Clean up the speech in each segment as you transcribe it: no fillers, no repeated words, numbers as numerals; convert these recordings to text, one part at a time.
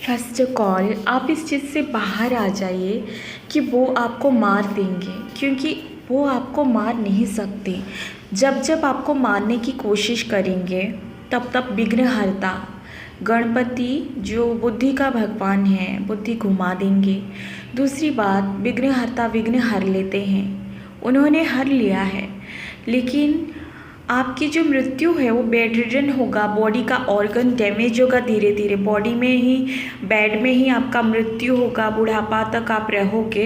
First all आप इस चीज़ से बाहर आ जाइए कि वो आपको मार देंगे, क्योंकि वो आपको मार नहीं सकते। जब जब आपको मारने की कोशिश करेंगे तब तब विघ्नहर्ता गणपति जो बुद्धि का भगवान है, बुद्धि घुमा देंगे। दूसरी बात, विघ्नहर्ता विघ्न हर लेते हैं, उन्होंने हर लिया है, लेकिन आपकी जो मृत्यु है वो बेड रिडन होगा, बॉडी का ऑर्गन डैमेज होगा, धीरे धीरे बॉडी में ही, बेड में ही आपका मृत्यु होगा, बुढ़ापा तक आप रहोगे।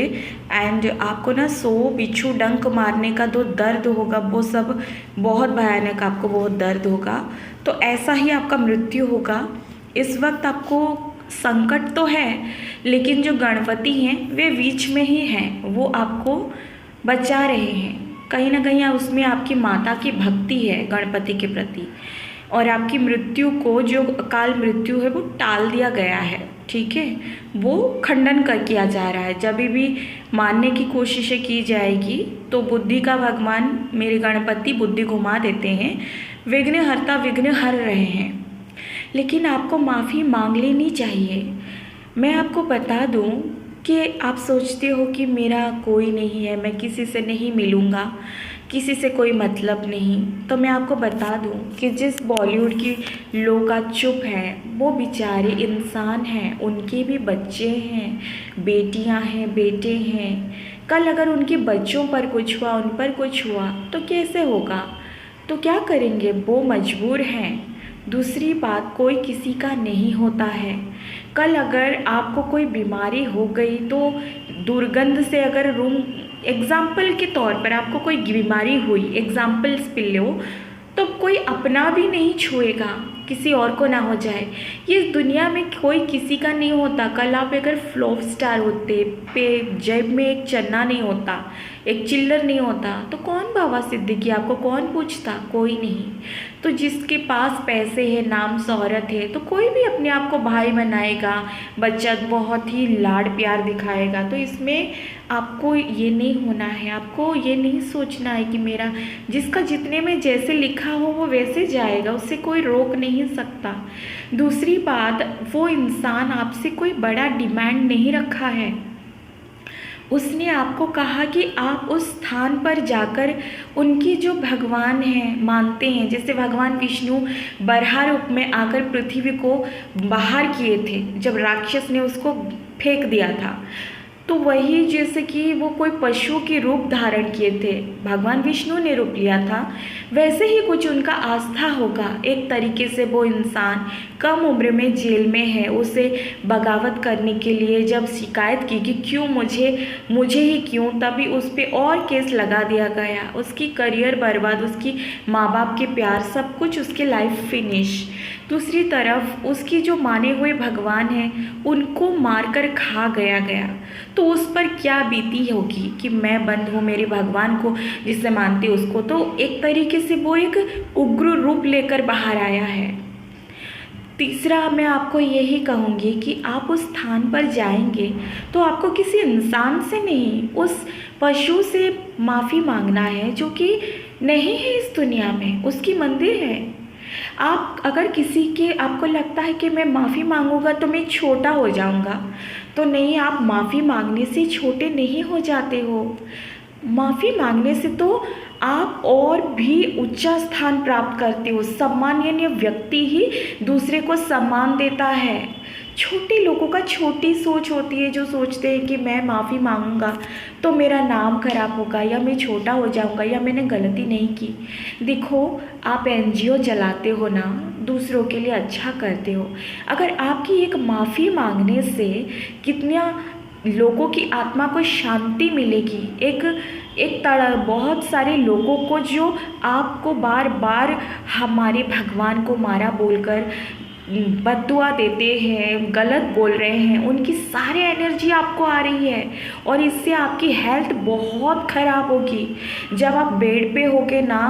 एंड आपको ना 100 बिच्छू डंक मारने का जो दर्द होगा वो सब बहुत भयानक, आपको बहुत दर्द होगा। तो ऐसा ही आपका मृत्यु होगा। इस वक्त आपको संकट तो है, लेकिन जो गणपति हैं वे बीच में ही हैं, वो आपको बचा रहे हैं। कहीं ना कहीं उसमें आपकी माता की भक्ति है गणपति के प्रति, और आपकी मृत्यु को, जो अकाल मृत्यु है, वो टाल दिया गया है। ठीक है, वो खंडन कर किया जा रहा है। जब भी मानने की कोशिशें की जाएगी तो बुद्धि का भगवान मेरे गणपति बुद्धि घुमा देते हैं, विघ्नहर्ता विघ्न हर रहे हैं। लेकिन आपको माफ़ी मांग लेनी चाहिए। मैं आपको बता दूं कि आप सोचते हो कि मेरा कोई नहीं है, मैं किसी से नहीं मिलूँगा, किसी से कोई मतलब नहीं। तो मैं आपको बता दूं कि जिस बॉलीवुड की लोग आज चुप हैं वो बेचारे इंसान हैं, उनके भी बच्चे हैं, बेटियां हैं, बेटे हैं। कल अगर उनके बच्चों पर कुछ हुआ, उन पर कुछ हुआ तो कैसे होगा? तो क्या करेंगे? वो मजबूर हैं। दूसरी बात, कोई किसी का नहीं होता है। कल अगर आपको कोई बीमारी हो गई तो दुर्गंध से, अगर रूम एग्ज़ाम्पल के तौर पर आपको कोई बीमारी हुई, एग्ज़ाम्पल्स पे लो, तो कोई अपना भी नहीं छुएगा, किसी और को ना हो जाए। ये दुनिया में कोई किसी का नहीं होता। कल आप अगर फ्लॉप स्टार होते, पे जेब में एक चन्ना नहीं होता, एक चिल्लर नहीं होता, तो कौन बाबा सिद्दीकी आपको कौन पूछता? कोई नहीं। तो जिसके पास पैसे है, नाम शोहरत है, तो कोई भी अपने आप को भाई बनाएगा, बच्चा बहुत ही लाड प्यार दिखाएगा। तो इसमें आपको ये नहीं होना है, आपको ये नहीं सोचना है कि मेरा, जिसका जितने में जैसे लिखा हो वो वैसे जाएगा, उससे कोई रोक नहीं सकता। दूसरी बात, वो इंसान आपसे कोई बड़ा डिमांड नहीं रखा है। उसने आपको कहा कि आप उस स्थान पर जाकर उनकी जो भगवान हैं मानते हैं, जैसे भगवान विष्णु बराह रूप में आकर पृथ्वी को बाहर किए थे जब राक्षस ने उसको फेंक दिया था, तो वही जैसे कि वो कोई पशु के रूप धारण किए थे, भगवान विष्णु ने रूप लिया था, वैसे ही कुछ उनका आस्था होगा। एक तरीके से वो इंसान कम उम्र में जेल में है, उसे बगावत करने के लिए जब शिकायत की कि क्यों मुझे ही क्यों, तभी उस पर और केस लगा दिया गया। उसकी करियर बर्बाद, उसकी माँ बाप के प्यार, सब कुछ, उसकी लाइफ फिनिश। दूसरी तरफ उसकी जो माने हुए भगवान हैं उनको मारकर खा गया, तो उस पर क्या बीती होगी कि मैं बंद हूँ मेरे भगवान को जिससे मानती उसको। तो एक तरीके से वो एक उग्र रूप लेकर बाहर आया है। तीसरा, मैं आपको यही कहूँगी कि आप उस स्थान पर जाएंगे तो आपको किसी इंसान से नहीं, उस पशु से माफ़ी मांगना है जो कि नहीं है इस दुनिया में, उसकी मंदिर है। आप अगर किसी के, आपको लगता है कि मैं माफ़ी मांगूंगा तो मैं छोटा हो जाऊंगा, तो नहीं, आप माफ़ी मांगने से छोटे नहीं हो जाते हो। माफ़ी मांगने से तो आप और भी ऊंचा स्थान प्राप्त करते हो। सम्माननीय व्यक्ति ही दूसरे को सम्मान देता है। छोटे लोगों का छोटी सोच होती है, जो सोचते हैं कि मैं माफ़ी मांगूंगा तो मेरा नाम खराब होगा, या मैं छोटा हो जाऊंगा, या मैंने गलती नहीं की। देखो, आप एनजीओ चलाते हो ना, दूसरों के लिए अच्छा करते हो। अगर आपकी एक माफ़ी मांगने से कितना लोगों की आत्मा को शांति मिलेगी, बहुत सारे लोगों को जो आपको बार बार हमारे भगवान को मारा बोलकर बद्दुआ देते हैं, गलत बोल रहे हैं, उनकी सारी एनर्जी आपको आ रही है, और इससे आपकी हेल्थ बहुत ख़राब होगी। जब आप बेड पे होगे ना,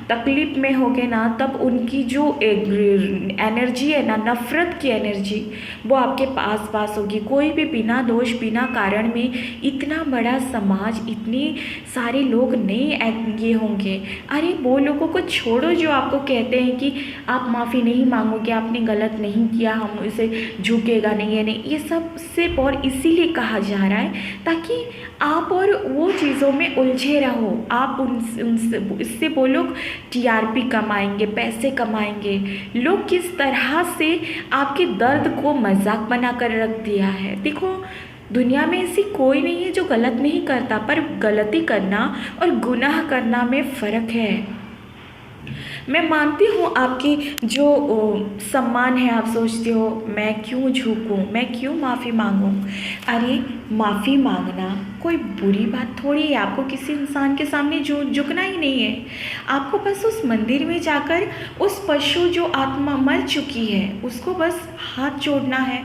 तकलीफ़ में होगे ना, तब उनकी जो एनर्जी है ना, नफ़रत की एनर्जी, वो आपके पास होगी। कोई भी बिना दोष बिना कारण में इतना बड़ा समाज, इतने सारे लोग नहीं ये होंगे। अरे वो लोगों को छोड़ो जो आपको कहते हैं कि आप माफ़ी नहीं मांगोगे, आपने गलत गलत नहीं किया, हम इसे झुकेगा नहीं है, नहीं, ये सब सिर्फ और इसीलिए कहा जा रहा है ताकि आप और वो चीज़ों में उलझे रहो। आप उनसे इससे वो लोग टीआरपी कमाएंगे, पैसे कमाएंगे। लोग किस तरह से आपके दर्द को मजाक बना कर रख दिया है। देखो, दुनिया में ऐसी कोई नहीं है जो गलत नहीं करता, पर गलती करना और गुनाह करना में फ़र्क है। मैं मानती हूँ आपकी जो सम्मान है, आप सोचते हो मैं क्यों झुकूँ, मैं क्यों माफ़ी मांगूँ। अरे माफ़ी मांगना कोई बुरी बात थोड़ी है। आपको किसी इंसान के सामने झुकना ही नहीं है। आपको बस उस मंदिर में जाकर उस पशु जो आत्मा मर चुकी है उसको बस हाथ जोड़ना है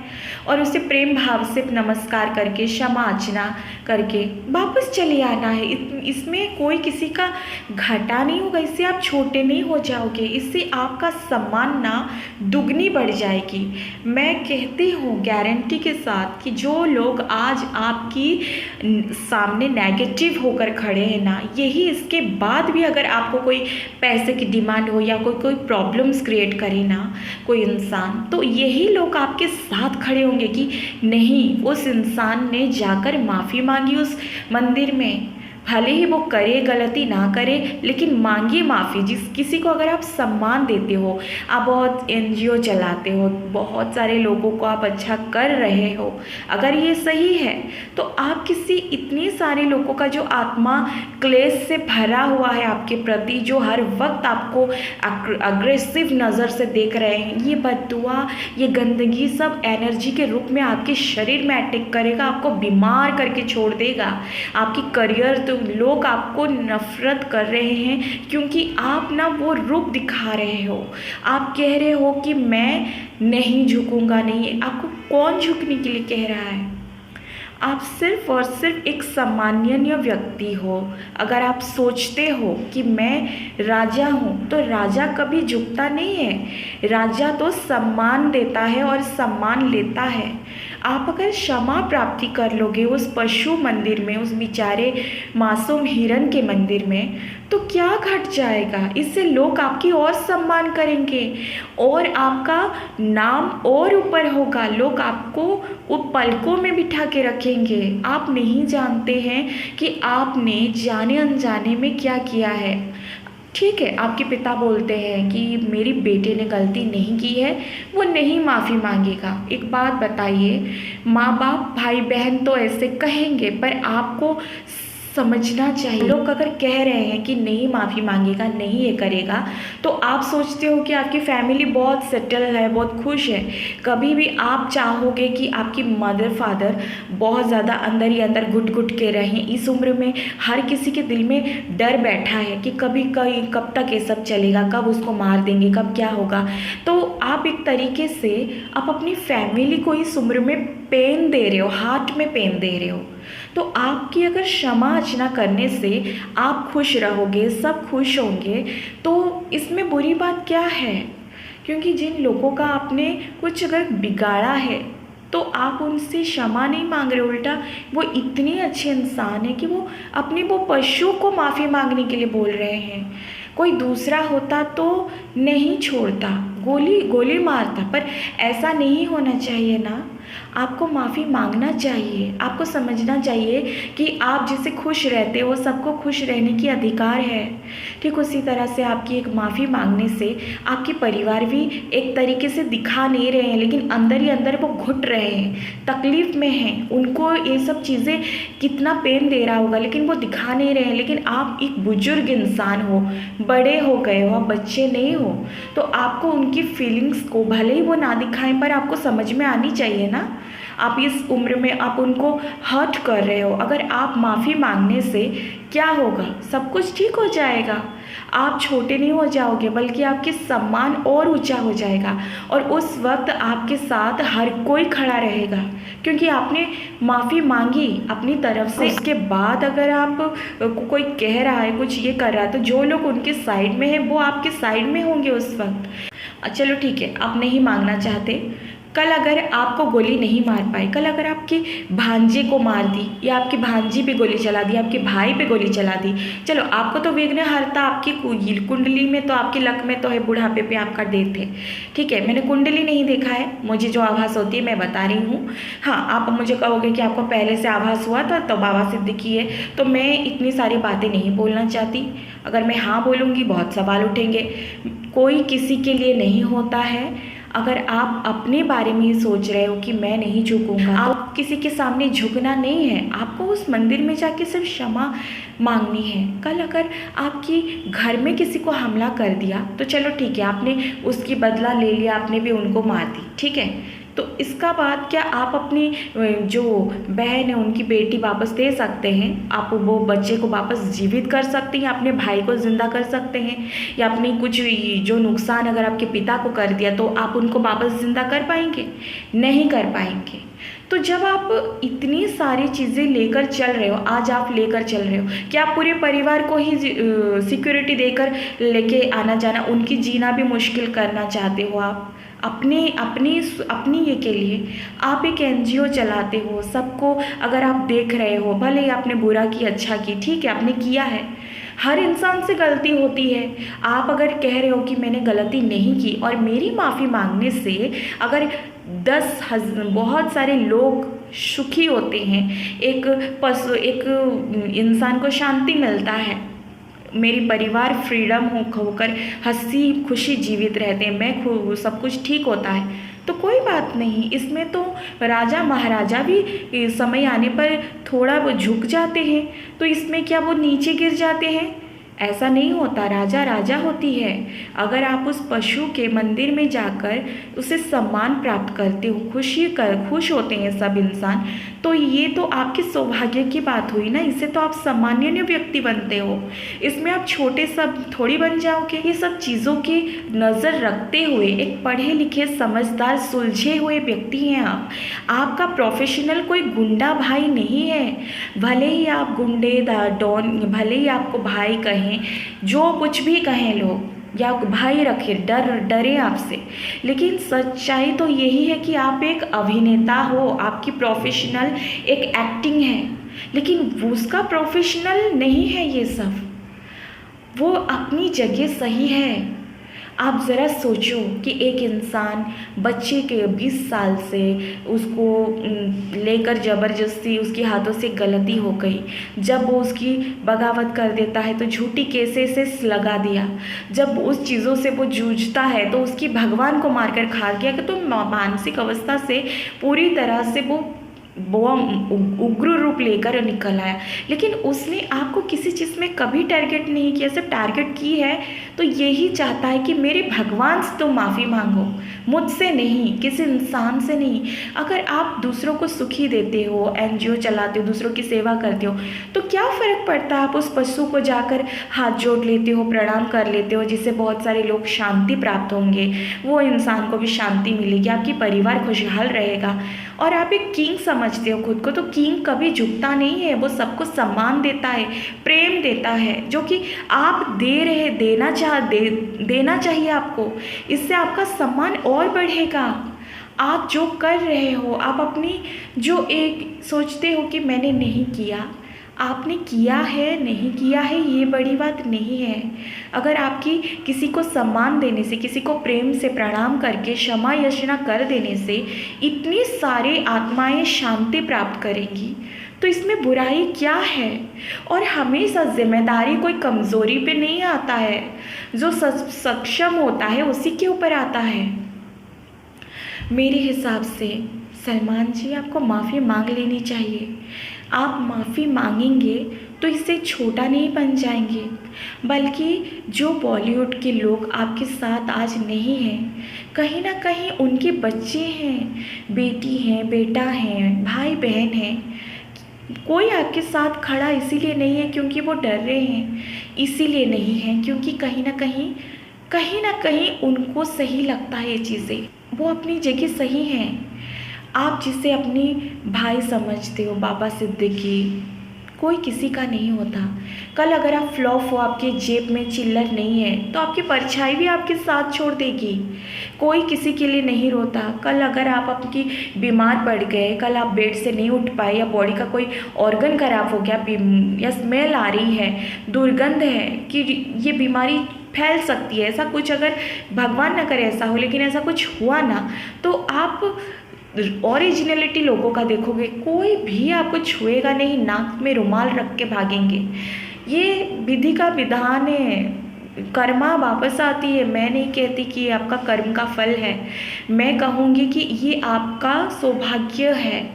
और उसे प्रेम भाव से नमस्कार करके, क्षमा याचना करके वापस चले आना है। इसमें कोई किसी का घाटा नहीं होगा, इससे आप छोटे नहीं हो जाओगे, इससे आपका सम्मान ना दुगनी बढ़ जाएगी। मैं कहती हूँ गारंटी के साथ कि जो लोग आज आपकी सामने नेगेटिव होकर खड़े हैं ना, यही इसके बाद भी अगर आपको कोई पैसे की डिमांड हो या कोई प्रॉब्लम्स क्रिएट करे ना कोई इंसान, तो यही लोग आपके साथ खड़े होंगे कि नहीं, उस इंसान ने जाकर माफ़ी मांगी उस मंदिर में। भले ही वो करे गलती ना करे, लेकिन मांगिए माफ़ी। जिस किसी को अगर आप सम्मान देते हो, आप बहुत एनजीओ चलाते हो, बहुत सारे लोगों को आप अच्छा कर रहे हो, अगर ये सही है तो आप किसी इतने सारे लोगों का जो आत्मा क्लेश से भरा हुआ है आपके प्रति, जो हर वक्त आपको अग्रेसिव नज़र से देख रहे हैं, ये बददुआ, ये गंदगी सब एनर्जी के रूप में आपके शरीर में अटैक करेगा, आपको बीमार करके छोड़ देगा। आपकी करियर, तो लोग आपको नफरत कर रहे हैं क्योंकि आप ना वो रूप दिखा रहे हो। आप कह रहे हो कि मैं नहीं झुकूंगा, नहीं। आपको कौन झुकने के लिए कह रहा है? आप सिर्फ और सिर्फ एक सामान्य व्यक्ति हो। अगर आप सोचते हो कि मैं राजा हूँ, तो राजा कभी झुकता नहीं है। राजा तो सम्मान देता है और सम्मान लेता है। आप अगर क्षमा प्राप्ति कर लोगे उस पशु मंदिर में, उस बेचारे मासूम हिरन के मंदिर में, तो क्या घट जाएगा? इससे लोग आपकी और सम्मान करेंगे और आपका नाम और ऊपर होगा। लोग आपको वो पलकों में बिठा के रखेंगे। आप नहीं जानते हैं कि आपने जाने अनजाने में क्या किया है। ठीक है, आपके पिता बोलते हैं कि मेरी बेटे ने गलती नहीं की है, वो नहीं माफ़ी मांगेगा। एक बात बताइए, माँ बाप भाई बहन तो ऐसे कहेंगे, पर आपको समझना चाहिए। लोग अगर कह रहे हैं कि नहीं माफ़ी मांगेगा, नहीं ये करेगा, तो आप सोचते हो कि आपकी फैमिली बहुत सेटल है, बहुत खुश है। कभी भी आप चाहोगे कि आपकी मदर फादर बहुत ज़्यादा अंदर ही अंदर घुट घुट के रहें। इस उम्र में हर किसी के दिल में डर बैठा है कि कब तक ये सब चलेगा, कब उसको मार देंगे, कब क्या होगा। तो आप एक तरीके से आप अपनी फैमिली को इस उम्र में पेन दे रहे हो, हार्ट में पेन दे रहे हो। तो आपकी अगर क्षमा याचना करने से आप खुश रहोगे, सब खुश होंगे, तो इसमें बुरी बात क्या है? क्योंकि जिन लोगों का आपने कुछ अगर बिगाड़ा है, तो आप उनसे क्षमा नहीं मांग रहे, उल्टा वो इतने अच्छे इंसान हैं कि वो अपने वो पशु को माफ़ी मांगने के लिए बोल रहे हैं। कोई दूसरा होता तो नहीं छोड़ता, गोली मारता, पर ऐसा नहीं होना चाहिए ना। आपको माफ़ी मांगना चाहिए। आपको समझना चाहिए कि आप जिससे खुश रहते हो, सबको खुश रहने की अधिकार है। ठीक उसी तरह से आपकी एक माफ़ी मांगने से आपके परिवार भी एक तरीके से दिखा नहीं रहे हैं, लेकिन अंदर ही अंदर वो घुट रहे हैं, तकलीफ़ में हैं। उनको ये सब चीज़ें कितना पेन दे रहा होगा, लेकिन वो दिखा नहीं रहे हैं। लेकिन आप एक बुजुर्ग इंसान हो, बड़े हो गए हो, आप बच्चे नहीं हो, तो आपको उनकी फीलिंग्स को भले ही वो ना दिखाएं, पर आपको समझ में आनी चाहिए ना। आप इस उम्र में आप उनको हर्ट कर रहे हो। अगर आप माफ़ी मांगने से क्या होगा? सब कुछ ठीक हो जाएगा। आप छोटे नहीं हो जाओगे, बल्कि आपके सम्मान और ऊंचा हो जाएगा, और उस वक्त आपके साथ हर कोई खड़ा रहेगा, क्योंकि आपने माफ़ी मांगी अपनी तरफ से। उसके बाद अगर आप कोई कह रहा है, कुछ ये कर रहा है, तो जो लोग उनके साइड में हैं वो आपके साइड में होंगे उस वक्त। चलो ठीक है, आप नहीं मांगना चाहते, कल अगर आपको गोली नहीं मार पाए, कल अगर आपके भांजे को मार दी या आपकी भांजी पे गोली चला दी, आपके भाई पे गोली चला दी, चलो आपको तो विघ्न हरता आपकी कुंडली में तो, आपकी लक में तो है बुढ़ापे पे आपका डेथ है, ठीक है। मैंने कुंडली नहीं देखा है, मुझे जो आभास होती है मैं बता रही हूँ। हाँ, आप मुझे कहोगे कि आपको पहले से आभास हुआ था तो बाबा सिद्दीकी है, तो मैं इतनी सारी बातें नहीं बोलना चाहती। अगर मैं हाँ बोलूँगी बहुत सवाल उठेंगे। कोई किसी के लिए नहीं होता है। अगर आप अपने बारे में ही सोच रहे हो कि मैं नहीं झुकूंगा, आप किसी के सामने झुकना नहीं है, आपको उस मंदिर में जाके सिर्फ क्षमा मांगनी है। कल अगर आपकी घर में किसी को हमला कर दिया तो चलो ठीक है, आपने उसकी बदला ले लिया, आपने भी उनको मार दी, ठीक है। तो इसका बाद क्या आप अपनी जो बहन है उनकी बेटी वापस दे सकते हैं? आप वो बच्चे को वापस जीवित कर सकते हैं, अपने भाई को जिंदा कर सकते हैं, या अपनी कुछ जो नुकसान अगर आपके पिता को कर दिया तो आप उनको वापस जिंदा कर पाएंगे? नहीं कर पाएंगे। तो जब आप इतनी सारी चीज़ें लेकर चल रहे हो, आज आप लेकर चल रहे हो कि आप पूरे परिवार को ही सिक्योरिटी देकर लेके आना जाना, उनकी जीना भी मुश्किल करना चाहते हो आप अपनी ये के लिए। आप एक एनजीओ चलाते हो, सबको अगर आप देख रहे हो, भले ही आपने बुरा की अच्छा की, ठीक है आपने किया है, हर इंसान से गलती होती है। आप अगर कह रहे हो कि मैंने गलती नहीं की और मेरी माफ़ी मांगने से अगर बहुत सारे लोग सुखी होते हैं, एक इंसान को शांति मिलता है, मेरी परिवार फ्रीडम होकर हंसी खुशी जीवित रहते हैं, मैं सब कुछ ठीक होता है, तो कोई बात नहीं। इसमें तो राजा महाराजा भी समय आने पर थोड़ा वो झुक जाते हैं, तो इसमें क्या वो नीचे गिर जाते हैं? ऐसा नहीं होता। राजा राजा होती है। अगर आप उस पशु के मंदिर में जाकर उसे सम्मान प्राप्त करते हो, खुश होते हैं सब इंसान, तो ये तो आपके सौभाग्य की बात हुई ना। इससे तो आप सामान्य व्यक्ति बनते हो, इसमें आप छोटे सब थोड़ी बन जाओगे। ये सब चीज़ों की नज़र रखते हुए एक पढ़े लिखे समझदार सुलझे हुए व्यक्ति हैं आप। आपका प्रोफेशनल कोई गुंडा भाई नहीं है। भले ही आप गुंडे डॉन, भले ही आपको भाई कहें, जो कुछ भी कहें लोग, या भाई रखे डरे आपसे, लेकिन सच्चाई तो यही है कि आप एक अभिनेता हो, आपकी प्रोफेशनल एक एक्टिंग है, लेकिन उसका प्रोफेशनल नहीं है ये सब। वो अपनी जगह सही है। आप ज़रा सोचो कि एक इंसान बच्चे के 20 साल से उसको लेकर ज़बरदस्ती उसके हाथों से गलती हो गई, जब वो उसकी बगावत कर देता है तो झूठी केसेस लगा दिया, जब उस चीज़ों से वो जूझता है तो उसकी भगवान को मारकर खा गया कि तो मानसिक अवस्था से पूरी तरह से वो उग्र रूप लेकर निकल आया। लेकिन उसने आपको किसी चीज़ में कभी टारगेट नहीं किया, सिर्फ टारगेट की है तो यही चाहता है कि मेरे भगवान से तो माफ़ी मांगो, मुझसे नहीं, किसी इंसान से नहीं। अगर आप दूसरों को सुखी देते हो, एनजीओ चलाते हो, दूसरों की सेवा करते हो, तो क्या फ़र्क पड़ता है आप उस पशु को जाकर हाथ जोड़ लेते हो, प्रणाम कर लेते हो, जिससे बहुत सारे लोग शांति प्राप्त होंगे, वो इंसान को भी शांति मिलेगी, आपकी परिवार खुशहाल रहेगा। और आप एक किंग समझते हो खुद को, तो किंग कभी झुकता नहीं है, वो सबको सम्मान देता है, प्रेम देता है, जो कि आप दे रहे देना चाहिए आपको। इससे आपका सम्मान और बढ़ेगा। आप जो कर रहे हो, आप अपनी जो एक सोचते हो कि मैंने नहीं किया, आपने किया है, नहीं किया है, ये बड़ी बात नहीं है। अगर आपकी किसी को सम्मान देने से, किसी को प्रेम से प्रणाम करके क्षमा याचना कर देने से इतनी सारी आत्माएं शांति प्राप्त करेंगी, तो इसमें बुराई क्या है? और हमेशा जिम्मेदारी कोई कमज़ोरी पे नहीं आता है, जो सक्षम होता है उसी के ऊपर आता है। मेरे हिसाब से सलमान जी, आपको माफ़ी मांग लेनी चाहिए। आप माफ़ी मांगेंगे तो इससे छोटा नहीं बन जाएंगे, बल्कि जो बॉलीवुड के लोग आपके साथ आज नहीं हैं, कहीं ना कहीं उनके बच्चे हैं, बेटी हैं, बेटा हैं, भाई बहन हैं। कोई आपके साथ खड़ा इसीलिए नहीं है क्योंकि वो डर रहे हैं, इसीलिए नहीं है क्योंकि कहीं ना कहीं उनको सही लगता है ये चीज़ें, वो अपनी जगह सही हैं। आप जिसे अपनी भाई समझते हो, बाबा सिद्दीकी, कोई किसी का नहीं होता। कल अगर आप फ्लॉप हो, आपके जेब में चिल्लर नहीं है, तो आपकी परछाई भी आपके साथ छोड़ देगी। कोई किसी के लिए नहीं रोता। कल अगर आप आपकी बीमार पड़ गए, कल आप बेड से नहीं उठ पाए, या बॉडी का कोई ऑर्गन खराब हो गया, या स्मेल आ रही है, दुर्गंध है कि ये बीमारी फैल सकती है, ऐसा कुछ अगर भगवान न करे ऐसा हो, लेकिन ऐसा कुछ हुआ ना, तो आप ओरिजिनलिटी लोगों का देखोगे, कोई भी आपको छुएगा नहीं, नाक में रुमाल रख के भागेंगे। ये विधि का विधान है, कर्मा वापस आती है। मैं नहीं कहती कि ये आपका कर्म का फल है, मैं कहूँगी कि ये आपका सौभाग्य है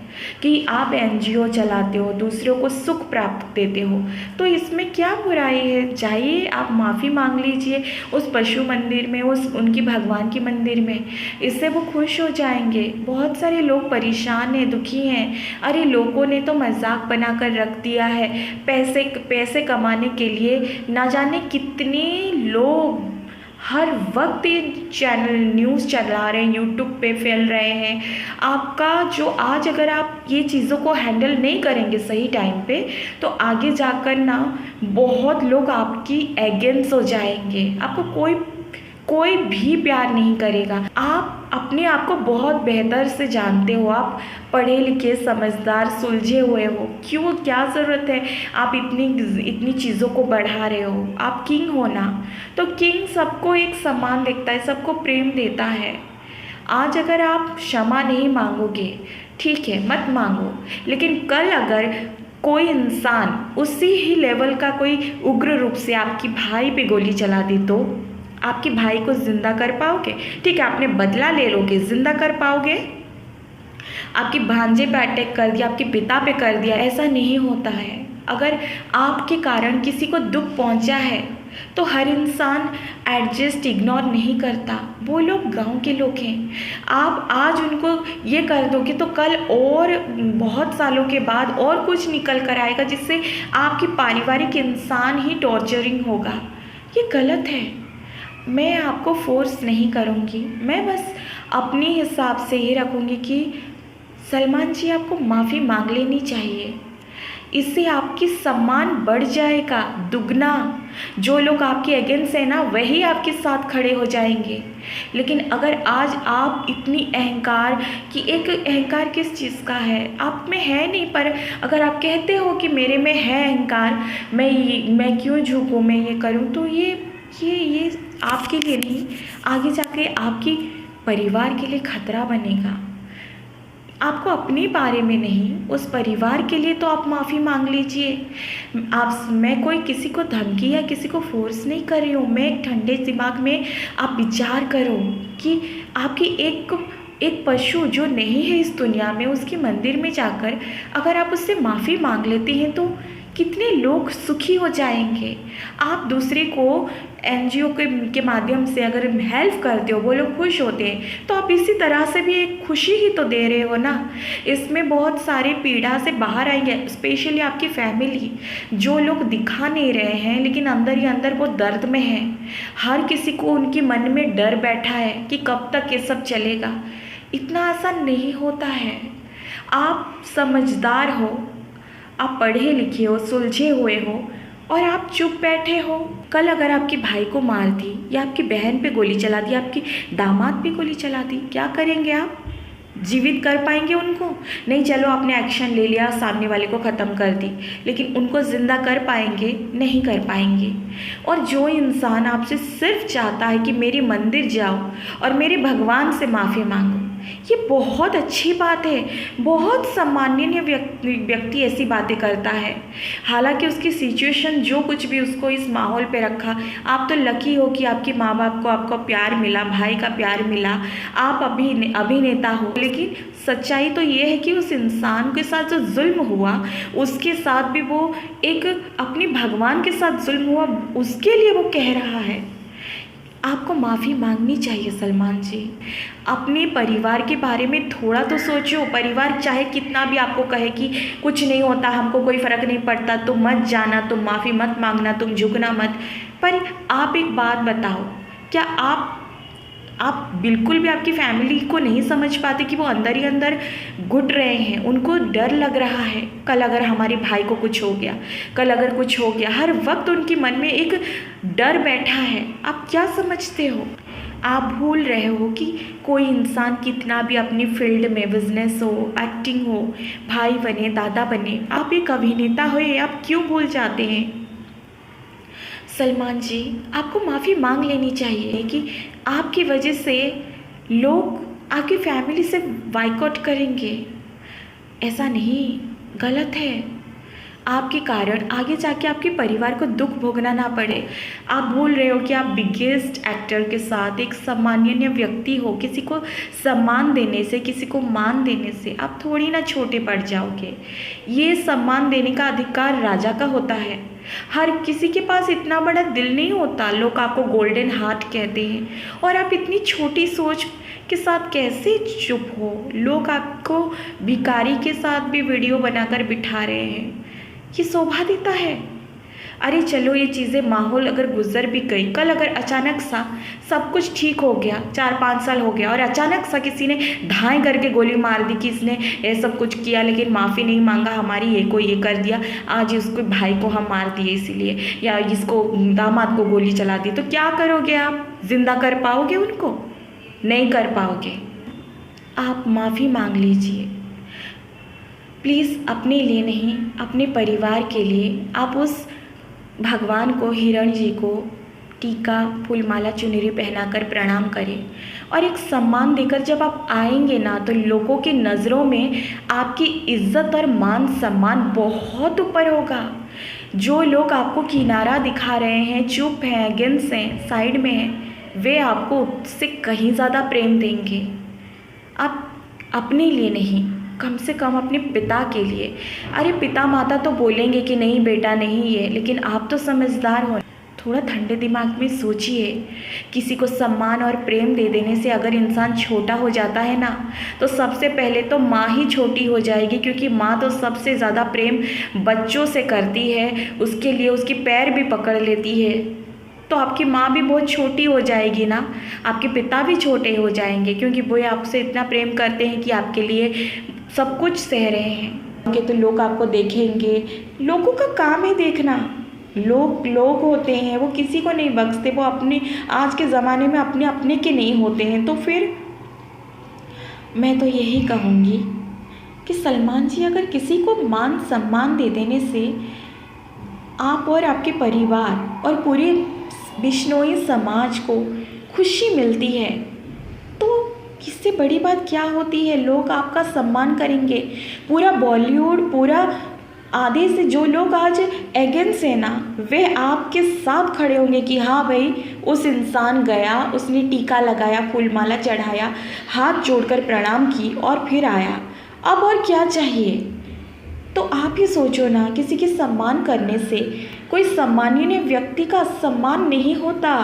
कि आप एनजीओ चलाते हो, दूसरों को सुख प्राप्त देते हो, तो इसमें क्या बुराई है। जाइए, आप माफ़ी मांग लीजिए उस पशु मंदिर में, उनकी भगवान की मंदिर में, इससे वो खुश हो जाएंगे। बहुत सारे लोग परेशान हैं, दुखी हैं। अरे लोगों ने तो मजाक बना कर रख दिया है, पैसे कमाने के लिए ना जाने कितने लोग हर वक्त ये चैनल न्यूज़ चला रहे हैं, यूट्यूब पे फैल रहे हैं। आपका जो आज अगर आप ये चीज़ों को हैंडल नहीं करेंगे सही टाइम पे, तो आगे जाकर ना बहुत लोग आपकी अगेंस्ट हो जाएंगे, आपको कोई भी प्यार नहीं करेगा। आप अपने आप को बहुत बेहतर से जानते हो, आप पढ़े लिखे समझदार सुलझे हुए हो, क्यों क्या ज़रूरत है आप इतनी चीज़ों को बढ़ा रहे हो। आप किंग हो ना, तो किंग सबको एक समान देखता है, सबको प्रेम देता है। आज अगर आप क्षमा नहीं मांगोगे, ठीक है मत मांगो, लेकिन कल अगर कोई इंसान उसी ही लेवल का कोई उग्र रूप से आपकी भाई पे गोली चला दी, तो आपके भाई को जिंदा कर पाओगे? ठीक है, आपने बदला ले लोगे, जिंदा कर पाओगे? आपके भांजे पे अटैक कर दिया, आपके पिता पे कर दिया, ऐसा नहीं होता है। अगर आपके कारण किसी को दुख पहुंचा है, तो हर इंसान एडजस्ट इग्नोर नहीं करता। वो लोग गांव के लोग हैं, आप आज उनको ये कर दोगे तो कल और बहुत सालों के बाद और कुछ निकल कर आएगा, जिससे आपकी पारिवारिक इंसान ही टॉर्चरिंग होगा। ये गलत है। मैं आपको फोर्स नहीं करूँगी, मैं बस अपने हिसाब से ही रखूँगी कि सलमान जी आपको माफ़ी मांग लेनी चाहिए, इससे आपकी सम्मान बढ़ जाएगा दुगना। जो लोग आपके अगेंस्ट है ना, वही आपके साथ खड़े हो जाएंगे। लेकिन अगर आज आप इतनी अहंकार कि एक अहंकार किस चीज़ का है, आप में है नहीं, पर अगर आप कहते हो कि मेरे में है अहंकार, मैं क्यों झुकूँ, मैं ये करूँ, तो ये आपके लिए नहीं, आगे जाके आपकी परिवार के लिए खतरा बनेगा। आपको अपने बारे में नहीं, उस परिवार के लिए तो आप माफ़ी मांग लीजिए। मैं कोई किसी को धमकी या किसी को फोर्स नहीं कर रही हूँ। मैं एक ठंडे दिमाग में आप विचार करो कि आपकी एक पशु जो नहीं है इस दुनिया में, उसके मंदिर में जाकर अगर आप उससे माफ़ी मांग लेती हैं, तो कितने लोग सुखी हो जाएंगे। आप दूसरे को एनजीओ के माध्यम से अगर हेल्प करते हो, वो लोग खुश होते हैं, तो आप इसी तरह से भी एक खुशी ही तो दे रहे हो ना। इसमें बहुत सारी पीड़ा से बाहर आएंगे, स्पेशली आपकी फैमिली, जो लोग दिखा नहीं रहे हैं लेकिन अंदर ही अंदर वो दर्द में है। हर किसी को उनके मन में डर बैठा है कि कब तक ये सब चलेगा। इतना आसान नहीं होता है। आप समझदार हो, आप पढ़े लिखे हो, सुलझे हुए हो, और आप चुप बैठे हो। कल अगर आपके भाई को मार दी, या आपकी बहन पे गोली चला दी, आपकी दामाद पे गोली चला दी, क्या करेंगे आप? जीवित कर पाएंगे उनको? नहीं, चलो आपने एक्शन ले लिया, सामने वाले को ख़त्म कर दी, लेकिन उनको ज़िंदा कर पाएंगे? नहीं कर पाएंगे। और जो इंसान आपसे सिर्फ चाहता है कि मेरे मंदिर जाओ और मेरे भगवान से माफ़ी मांगो, ये बहुत अच्छी बात है। बहुत सम्माननीय व्यक्ति ऐसी बातें करता है। हालांकि उसकी सिचुएशन जो कुछ भी उसको इस माहौल पे रखा, आप तो लकी हो कि आपके माँ बाप को आपका प्यार मिला, भाई का प्यार मिला, आप अभिनेता हो। लेकिन सच्चाई तो ये है कि उस इंसान के साथ जो जुल्म हुआ, उसके साथ भी वो एक अपने भगवान के साथ जुल्म हुआ, उसके लिए वो कह रहा है। आपको माफ़ी मांगनी चाहिए सलमान जी। अपने परिवार के बारे में थोड़ा तो सोचो। परिवार चाहे कितना भी आपको कहे कि कुछ नहीं होता, हमको कोई फ़र्क नहीं पड़ता, तुम मत जाना, तुम माफ़ी मत मांगना, तुम झुकना मत, पर आप एक बात बताओ, क्या आप आप बिल्कुल भी आपकी फैमिली को नहीं समझ पाते कि वो अंदर ही अंदर घुट रहे हैं, उनको डर लग रहा है कल अगर हमारे भाई को कुछ हो गया, कल अगर कुछ हो गया, हर वक्त उनके मन में एक डर बैठा है। आप क्या समझते हो? आप भूल रहे हो कि कोई इंसान कितना भी अपनी फील्ड में बिजनेस हो, एक्टिंग हो, भाई बने, दादा बने, आप एक अभिनेता हो, आप क्यों भूल जाते हैं? सलमान जी, आपको माफ़ी मांग लेनी चाहिए कि आपकी वजह से लोग आपकी फैमिली से बायकॉट करेंगे। ऐसा नहीं, गलत है। आपके कारण आगे जाके आपके परिवार को दुख भोगना ना पड़े। आप भूल रहे हो कि आप बिगेस्ट एक्टर के साथ एक सम्माननीय व्यक्ति हो। किसी को सम्मान देने से, किसी को मान देने से आप थोड़ी ना छोटे पड़ जाओगे। ये सम्मान देने का अधिकार राजा का होता है। हर किसी के पास इतना बड़ा दिल नहीं होता। लोग आपको गोल्डन हार्ट कहते हैं और आप इतनी छोटी सोच के साथ कैसे चुप हो? लोग आपको भिखारी के साथ भी वीडियो बनाकर बिठा रहे हैं। ये शोभा देता है? अरे चलो, ये चीज़ें माहौल अगर गुजर भी गई, कल अगर अचानक सा सब कुछ ठीक हो गया, 4-5 साल हो गया और अचानक सा किसी ने ढाई करके गोली मार दी कि इसने ये सब कुछ किया लेकिन माफ़ी नहीं मांगा, हमारी ये को ये कर दिया, आज इसको भाई को हम मार दिए इसीलिए, या इसको दामाद को गोली चला दी, तो क्या करोगे आप? जिंदा कर पाओगे उनको? नहीं कर पाओगे। आप माफ़ी मांग लीजिए प्लीज़, अपने लिए नहीं, अपने परिवार के लिए। आप उस भगवान को, हिरण जी को टीका, फूलमाला, चुनरी पहनाकर प्रणाम करें और एक सम्मान देकर जब आप आएंगे ना, तो लोगों की नज़रों में आपकी इज्जत और मान सम्मान बहुत ऊपर होगा। जो लोग आपको किनारा दिखा रहे हैं, चुप हैं, अगेंस्ट हैं, साइड में हैं, वे आपको उससे कहीं ज़्यादा प्रेम देंगे। आप अपने लिए नहीं, कम से कम अपने पिता के लिए। अरे पिता माता तो बोलेंगे कि नहीं बेटा नहीं है, लेकिन आप तो समझदार हो। थोड़ा ठंडे दिमाग में सोचिए। किसी को सम्मान और प्रेम दे देने से अगर इंसान छोटा हो जाता है ना, तो सबसे पहले तो माँ ही छोटी हो जाएगी, क्योंकि माँ तो सबसे ज़्यादा प्रेम बच्चों से करती है, उसके लिए उसकी पैर भी पकड़ लेती है। तो आपकी माँ भी बहुत छोटी हो जाएगी ना, आपके पिता भी छोटे हो जाएंगे, क्योंकि वो आपसे इतना प्रेम करते हैं कि आपके लिए सब कुछ सह रहे हैं। तो लोग आपको देखेंगे, लोगों का काम है देखना। लोग होते हैं, वो किसी को नहीं बख्शते, वो अपने आज के ज़माने में अपने अपने के नहीं होते हैं। तो फिर मैं तो यही कहूँगी कि सलमान जी, अगर किसी को मान सम्मान दे देने से आप और आपके परिवार और पूरे बिश्नोई समाज को खुशी मिलती है, तो इससे बड़ी बात क्या होती है? लोग आपका सम्मान करेंगे। पूरा बॉलीवुड, पूरा आधे से जो लोग आज एगेंस्ट है ना, वे आपके साथ खड़े होंगे कि हाँ भाई, उस इंसान गया, उसने टीका लगाया, फूलमाला चढ़ाया, हाथ जोड़कर प्रणाम की और फिर आया। अब और क्या चाहिए? तो आप ही सोचो ना, किसी के सम्मान करने से कोई सम्माननीय व्यक्ति का सम्मान नहीं होता।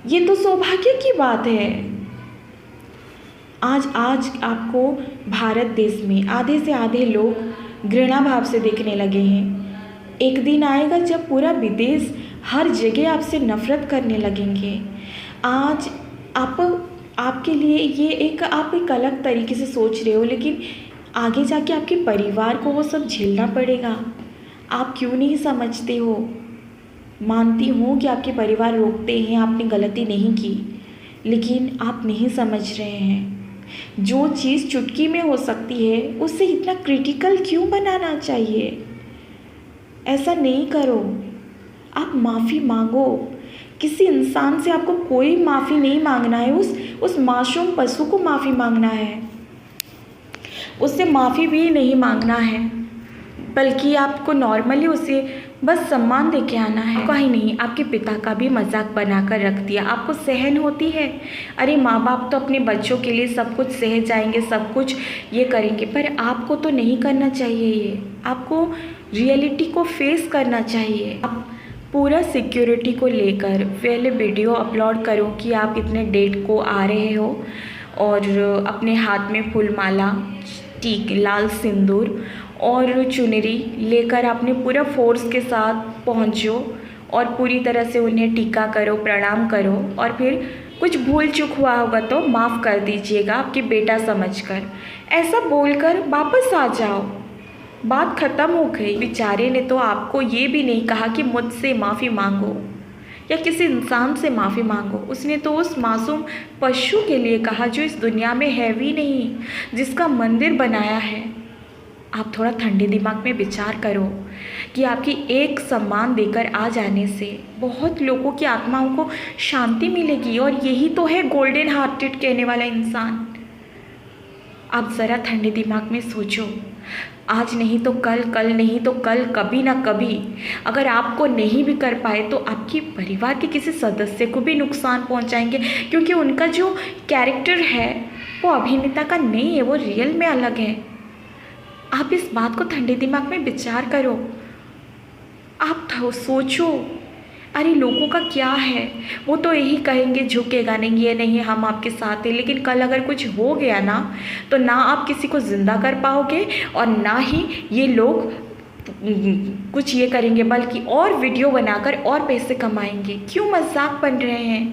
ये तो सौभाग्य की बात है। आज आपको भारत देश में आधे से आधे लोग घृणा भाव से देखने लगे हैं। एक दिन आएगा जब पूरा विदेश हर जगह आपसे नफरत करने लगेंगे। आज आपके लिए ये आप एक अलग तरीके से सोच रहे हो, लेकिन आगे जाके आपके परिवार को वो सब झेलना पड़ेगा। आप क्यों नहीं समझते हो? मानती हूँ कि आपके परिवार रोकते हैं, आपने गलती नहीं की, लेकिन आप नहीं समझ रहे हैं। जो चीज़ चुटकी में हो सकती है, उसे इतना क्रिटिकल क्यों बनाना चाहिए? ऐसा नहीं करो। आप माफ़ी मांगो। किसी इंसान से आपको कोई माफ़ी नहीं मांगना है। उस मासूम पशु को माफ़ी मांगना है, उससे माफ़ी भी नहीं मांगना है, बल्कि आपको नॉर्मली उसे बस सम्मान दे के आना है। कहीं नहीं, आपके पिता का भी मजाक बनाकर रख दिया। आपको सहन होती है? अरे माँ बाप तो अपने बच्चों के लिए सब कुछ सह जाएंगे, सब कुछ ये करेंगे, पर आपको तो नहीं करना चाहिए। ये आपको रियलिटी को फेस करना चाहिए। आप पूरा सिक्योरिटी को लेकर पहले वीडियो अपलोड करो कि आप इतने डेट को आ रहे हो, और अपने हाथ में फूलमाला, लाल सिंदूर और चुनरी लेकर अपने पूरा फोर्स के साथ पहुंचो और पूरी तरह से उन्हें टीका करो, प्रणाम करो, और फिर कुछ भूल चूक हुआ होगा तो माफ़ कर दीजिएगा आपकी बेटा समझकर, ऐसा बोलकर वापस आ जाओ। बात ख़त्म हो गई। बेचारे ने तो आपको ये भी नहीं कहा कि मुझसे माफ़ी मांगो या किसी इंसान से माफ़ी मांगो। उसने तो उस मासूम पशु के लिए कहा जो इस दुनिया में है भी नहीं, जिसका मंदिर बनाया है। आप थोड़ा ठंडे दिमाग में विचार करो कि आपकी एक सम्मान देकर आ जाने से बहुत लोगों की आत्माओं को शांति मिलेगी, और यही तो है गोल्डन हार्टेड कहने वाला इंसान। आप ज़रा ठंडे दिमाग में सोचो, आज नहीं तो कल, कल नहीं तो कल, कभी ना कभी अगर आपको नहीं भी कर पाए तो आपके परिवार के किसी सदस्य को भी नुकसान पहुंचाएंगे, क्योंकि उनका जो कैरेक्टर है वो अभिनेता का नहीं है, वो रियल में अलग है। आप इस बात को ठंडे दिमाग में विचार करो। आप सोचो, अरे लोगों का क्या है, वो तो यही कहेंगे झुकेगा नहीं, ये नहीं, हम आपके साथ हैं। लेकिन कल अगर कुछ हो गया ना, तो ना आप किसी को ज़िंदा कर पाओगे और ना ही ये लोग कुछ ये करेंगे, बल्कि और वीडियो बनाकर और पैसे कमाएंगे। क्यों मजाक बन रहे हैं?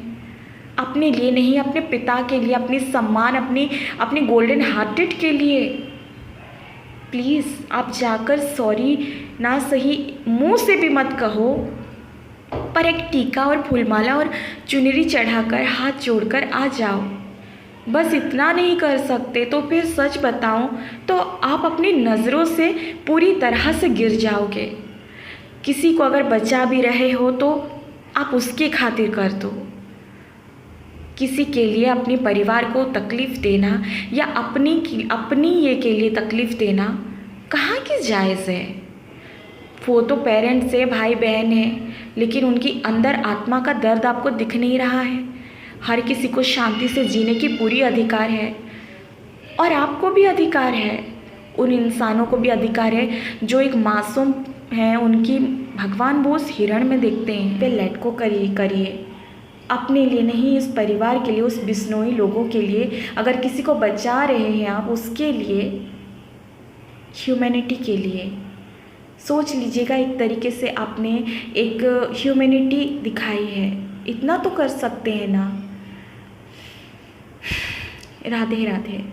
अपने लिए नहीं, अपने पिता के लिए, अपनी सम्मान, अपनी गोल्डन हार्टेड के लिए प्लीज़ आप जाकर सॉरी ना सही मुंह से भी मत कहो, पर एक टीका और फूलमाला और चुनरी चढ़ाकर हाथ जोड़कर आ जाओ। बस इतना नहीं कर सकते तो फिर सच बताऊं तो आप अपनी नज़रों से पूरी तरह से गिर जाओगे। किसी को अगर बचा भी रहे हो तो आप उसके खातिर कर दो। किसी के लिए अपने परिवार को तकलीफ़ देना या अपनी ये के लिए तकलीफ़ देना कहाँ की जायज़ है? वो तो पेरेंट्स है, भाई बहन है, लेकिन उनकी अंदर आत्मा का दर्द आपको दिख नहीं रहा है। हर किसी को शांति से जीने की पूरी अधिकार है, और आपको भी अधिकार है, उन इंसानों को भी अधिकार है जो एक मासूम है, उनकी भगवान वो उस हिरण में देखते हैं। पे लेट को करिए अपने लिए नहीं, इस परिवार के लिए, उस बिश्नोई लोगों के लिए। अगर किसी को बचा रहे हैं आप, उसके लिए, ह्यूमैनिटी के लिए सोच लीजिएगा। एक तरीके से आपने एक ह्यूमैनिटी दिखाई है, इतना तो कर सकते हैं ना। राधे राधे।